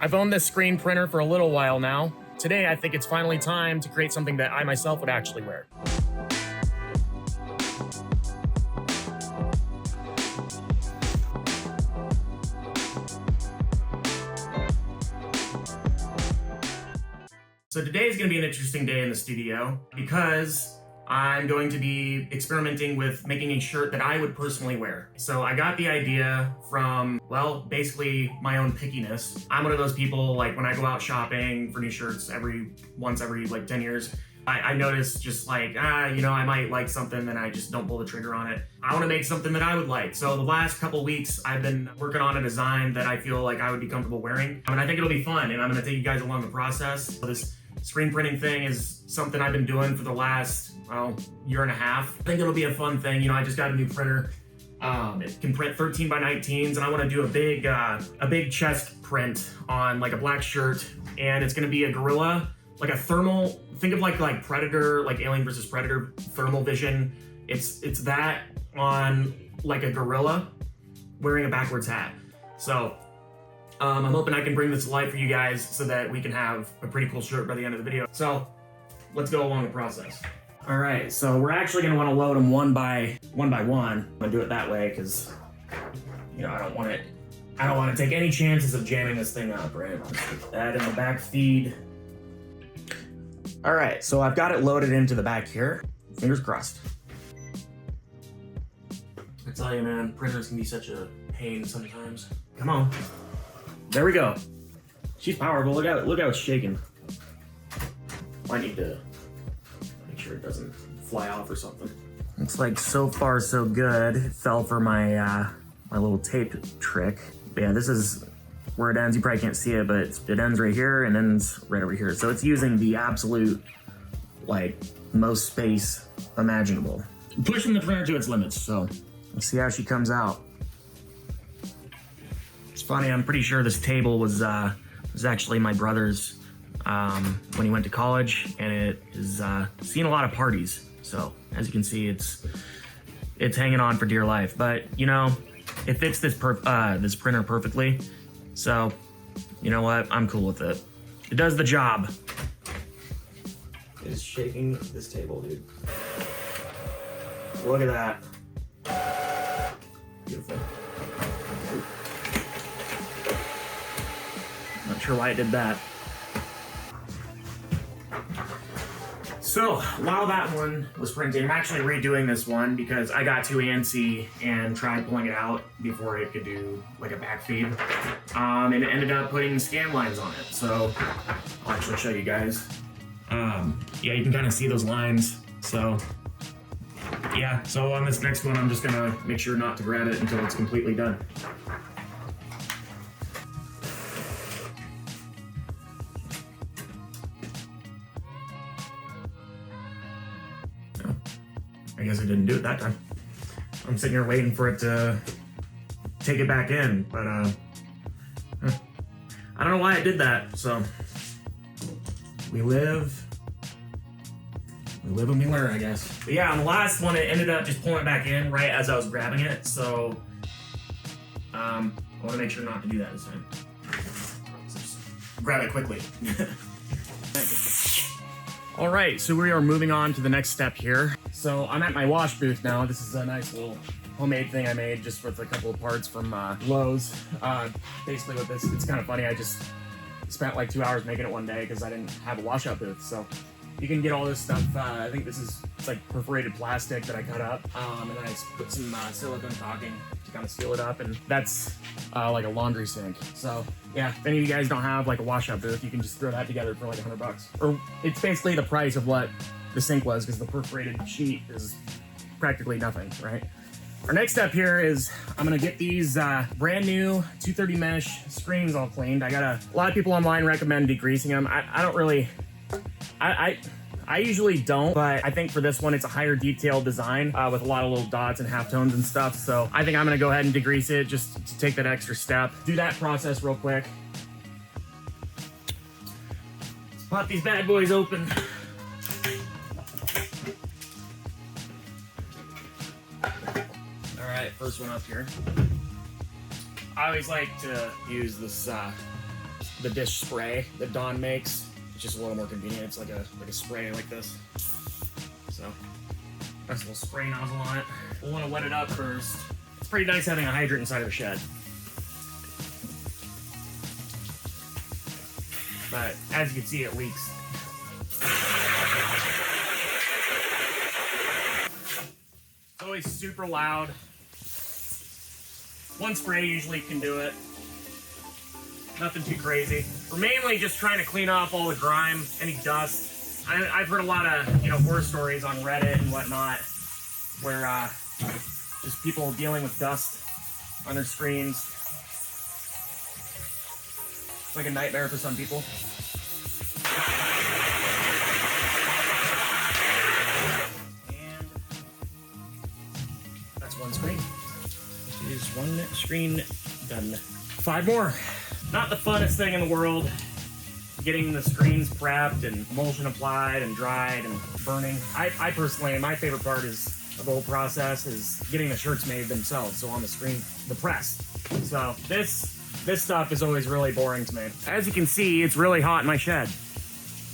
I've owned this screen printer for a little while now. Today, I think it's finally time to create something that I myself would actually wear. So today is going to be an interesting day in the studio because I'm going to be experimenting with making a shirt that I would personally wear. So I got the idea from, well, basically my own pickiness. I'm one of those people, like when I go out shopping for new shirts once every like 10 years, I notice just like, I might like something and I just don't pull the trigger on it. I want to make something that I would like. So the last couple weeks I've been working on a design that I feel like I would be comfortable wearing. I think it'll be fun and I'm going to take you guys along the process. This screen printing thing is something I've been doing for the last, year and a half. I think it'll be a fun thing. I just got a new printer. It can print 13 by 19s and I want to do a big chest print on like a black shirt, and it's going to be a gorilla, like a thermal, think of like Predator, like Alien vs. Predator thermal vision. It's that on like a gorilla wearing a backwards hat. So I'm hoping I can bring this to life for you guys so that we can have a pretty cool shirt by the end of the video. So let's go along the process. All right, so we're actually gonna wanna load them one by one. I'm gonna do it that way because, I don't wanna take any chances of jamming this thing up, right? That in the back feed. All right, so I've got it loaded into the back here. Fingers crossed. I tell you, man, printers can be such a pain sometimes. Come on. There we go. She's powerful. Look how it's shaking. I need to make sure it doesn't fly off or something. Looks like so far so good. It fell for my my little tape trick. But yeah, this is where it ends. You probably can't see it, but it ends right here and ends right over here. So it's using the absolute, most space imaginable. Pushing the printer to its limits, so let's see how she comes out. It's funny, I'm pretty sure this table was actually my brother's when he went to college, and it is seen a lot of parties. So as you can see, it's hanging on for dear life. But it fits this printer perfectly. So you know what? I'm cool with it. It does the job. It is shaking this table, dude. Look at that. Beautiful. Not sure why it did that. So while that one was printing, I'm actually redoing this one because I got too antsy and tried pulling it out before it could do like a back feed. And it ended up putting scan lines on it. So I'll actually show you guys. Yeah, you can kind of see those lines. So yeah, so on this next one, I'm just gonna make sure not to grab it until it's completely done. I guess I didn't do it that time. I'm sitting here waiting for it to take it back in, but I don't know why it did that. So we live and we learn, I guess. But yeah, on the last one, it ended up just pulling it back in right as I was grabbing it. So I want to make sure not to do that this time. So just grab it quickly. All right, so we are moving on to the next step here. So I'm at my wash booth now. This is a nice little homemade thing I made just with a couple of parts from Lowe's. Basically with this, it's kind of funny. I just spent like 2 hours making it one day because I didn't have a washout booth. So you can get all this stuff. I think it's like perforated plastic that I cut up. And then I put some silicone caulking to kind of seal it up. And that's like a laundry sink. So yeah, if any of you guys don't have like a washout booth, you can just throw that together for like $100. Or it's basically the price of what the sink was because the perforated sheet is practically nothing, right? Our next step here is I'm gonna get these brand new 230 mesh screens all cleaned. A lot of people online recommend degreasing them. I don't really, I usually don't, but I think for this one, it's a higher detailed design with a lot of little dots and halftones and stuff. So I think I'm gonna go ahead and degrease it just to take that extra step. Do that process real quick. Let's pop these bad boys open. All right, first one up here. I always like to use this the dish spray that Dawn makes. It's just a little more convenient. It's like a spray like this. So nice little spray nozzle on it. We'll want to wet it up first. It's pretty nice having a hydrant inside of a shed. But as you can see, it leaks. It's always super loud. One spray usually can do it. Nothing too crazy. We're mainly just trying to clean off all the grime, any dust. I've heard a lot of, horror stories on Reddit and whatnot, where just people dealing with dust on their screens. It's like a nightmare for some people. And that's one screen. Which is one screen done. 5 more. Not the funnest thing in the world. Getting the screens prepped and emulsion applied and dried and burning. I personally, my favorite part of the whole process is getting the shirts made themselves. So on the screen, the press. So this stuff is always really boring to me. As you can see, it's really hot in my shed.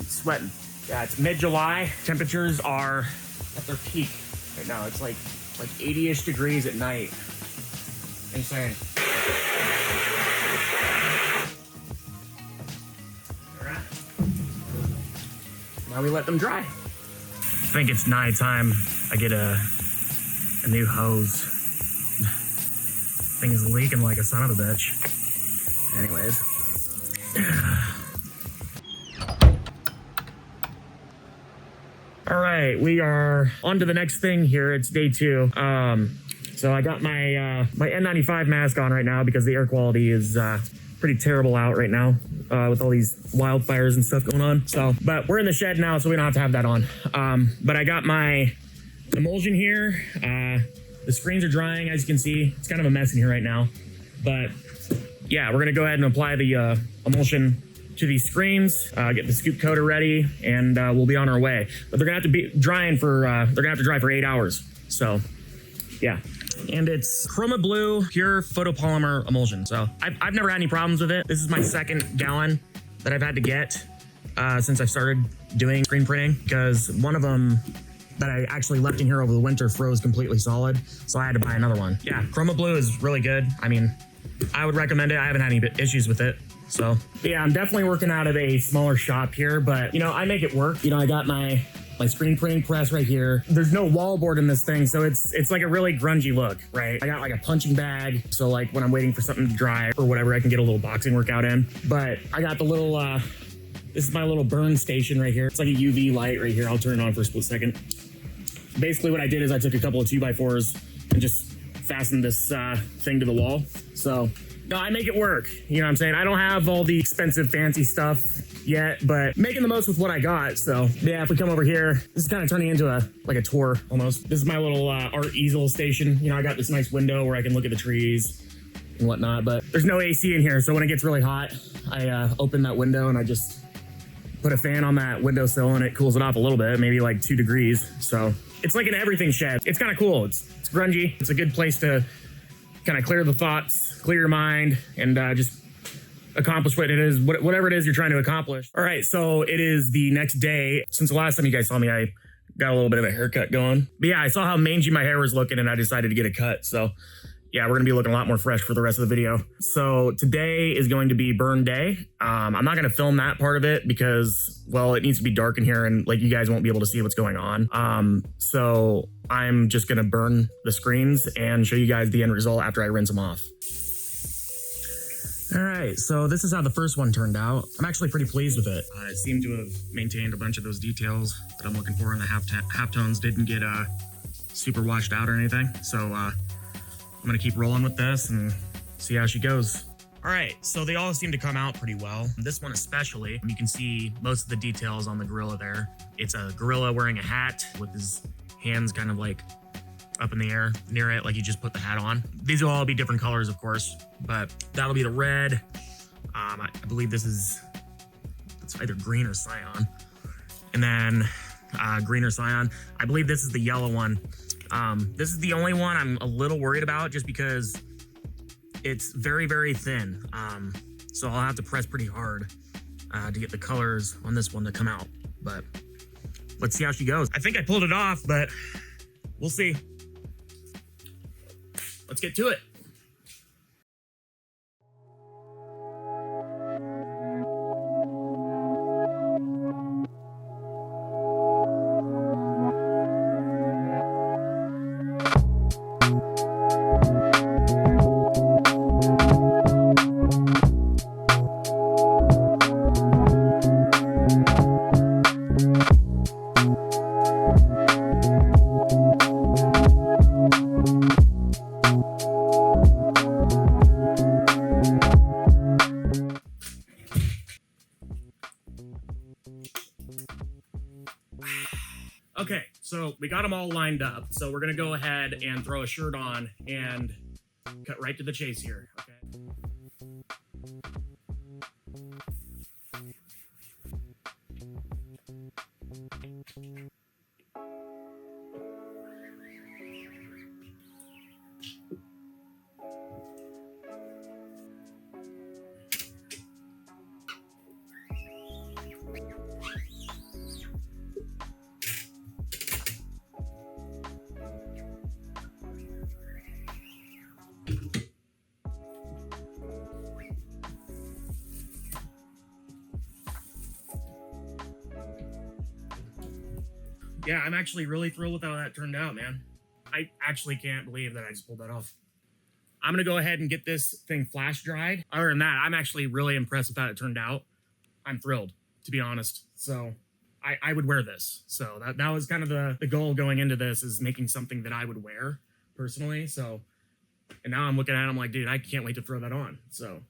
It's sweating. Yeah, it's mid-July. Temperatures are at their peak right now. It's like 80-ish degrees at night. Insane. Now we let them dry. I think it's nighttime. I get a new hose. Thing is leaking like a son of a bitch. Anyways. All right, we are on to the next thing here. It's day 2. So I got my my N95 mask on right now because the air quality is pretty terrible out right now with all these wildfires and stuff going on. So, but we're in the shed now, so we don't have to have that on. But I got my emulsion here. The screens are drying, as you can see. It's kind of a mess in here right now. But yeah, we're gonna go ahead and apply the emulsion to these screens, get the scoop coater ready, and we'll be on our way. But they're gonna have to be drying for, they're gonna have to dry for 8 hours. So yeah. And it's Chroma Blue Pure Photopolymer Emulsion. So I've never had any problems with it. This is my 2nd gallon that I've had to get since I started doing screen printing, because one of them that I actually left in here over the winter froze completely solid. So I had to buy another one. Yeah, Chroma Blue is really good. I mean, I would recommend it. I haven't had any issues with it. So yeah, I'm definitely working out of a smaller shop here, but I make it work. I got my screen printing press right here. There's no wallboard in this thing, so it's like a really grungy look, right? I got like a punching bag, so like when I'm waiting for something to dry or whatever, I can get a little boxing workout in. But I got the little, this is my little burn station right here. It's like a UV light right here. I'll turn it on for a split second. Basically what I did is I took a couple of 2x4s and just fastened this thing to the wall. So no, I make it work. You know what I'm saying? I don't have all the expensive fancy stuff yet, but making the most with what I got. So yeah, if we come over here, this is kind of turning into like a tour almost. This is my little art easel station. I got this nice window where I can look at the trees and whatnot, but there's no AC in here. So when it gets really hot, I open that window and I just put a fan on that windowsill and it cools it off a little bit, maybe like 2 degrees. So it's like an everything shed. It's kind of cool. It's grungy. It's a good place to kind of clear the thoughts, clear your mind, and just accomplish what it is, whatever it is you're trying to accomplish. All right, so it is the next day. Since the last time you guys saw me, I got a little bit of a haircut going. But yeah, I saw how mangy my hair was looking and I decided to get a cut. So yeah, we're gonna be looking a lot more fresh for the rest of the video. So today is going to be burn day. I'm not gonna film that part of it because, well, it needs to be dark in here and like you guys won't be able to see what's going on. So I'm just gonna burn the screens and show you guys the end result after I rinse them off. All right, so this is how the first one turned out. I'm actually pretty pleased with it. I seem to have maintained a bunch of those details that I'm looking for, and the halftones didn't get super washed out or anything. So I'm gonna keep rolling with this and see how she goes. All right, so they all seem to come out pretty well. This one especially, you can see most of the details on the gorilla there. It's a gorilla wearing a hat with his hands kind of like up in the air near it, like you just put the hat on. These will all be different colors, of course, but that'll be the red. I believe it's either green or cyan. And then green or cyan. I believe this is the yellow one. This is the only one I'm a little worried about just because it's very, very thin. So I'll have to press pretty hard to get the colors on this one to come out. But let's see how she goes. I think I pulled it off, but we'll see. Let's get to it. Okay, so we got them all lined up. So we're gonna go ahead and throw a shirt on and cut right to the chase here. Okay. Yeah, I'm actually really thrilled with how that turned out, man. I actually can't believe that I just pulled that off. I'm gonna go ahead and get this thing flash dried. Other than that, I'm actually really impressed with how it turned out. I'm thrilled, to be honest. So I would wear this. So that was kind of the goal going into this, is making something that I would wear personally. So, and now I'm looking at it, I'm like, dude, I can't wait to throw that on. So.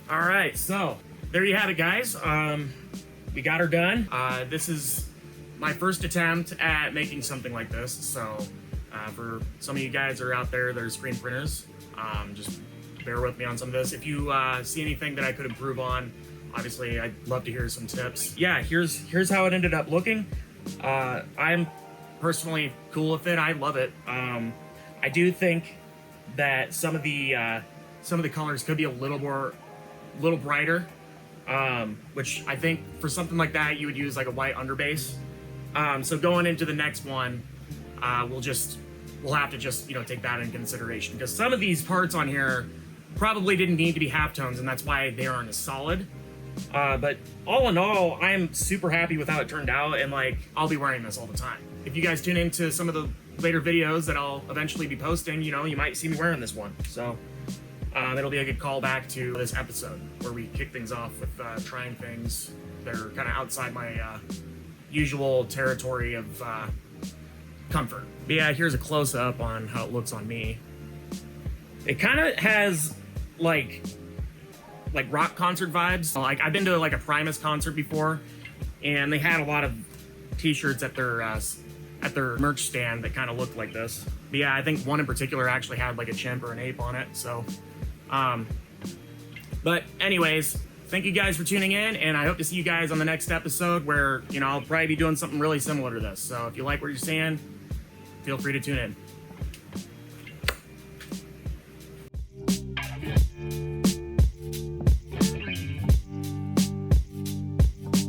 All right, so there you have it, guys. We got her done. This is my first attempt at making something like this. So for some of you guys that are out there that are screen printers, just bear with me on some of this. If you see anything that I could improve on, obviously I'd love to hear some tips. Yeah, here's how it ended up looking. I'm personally cool with it. I love it. I do think that some of the colors could be a little brighter, which I think for something like that you would use like a white underbase. So going into the next one, we'll have to just take that into consideration, because some of these parts on here probably didn't need to be halftones, and that's why they aren't as solid. But all in all, I'm super happy with how it turned out, and like I'll be wearing this all the time. If you guys tune into some of the later videos that I'll eventually be posting, you might see me wearing this one. So it'll be a good callback to this episode where we kick things off with trying things that are kind of outside my usual territory of comfort. But yeah, here's a close-up on how it looks on me. It kind of has like rock concert vibes. Like I've been to like a Primus concert before, and they had a lot of t-shirts at their merch stand that kind of looked like this. But yeah, I think one in particular actually had like a chimp or an ape on it. So but anyways, thank you guys for tuning in, and I hope to see you guys on the next episode where I'll probably be doing something really similar to this. So if you like what you're seeing, feel free to tune in.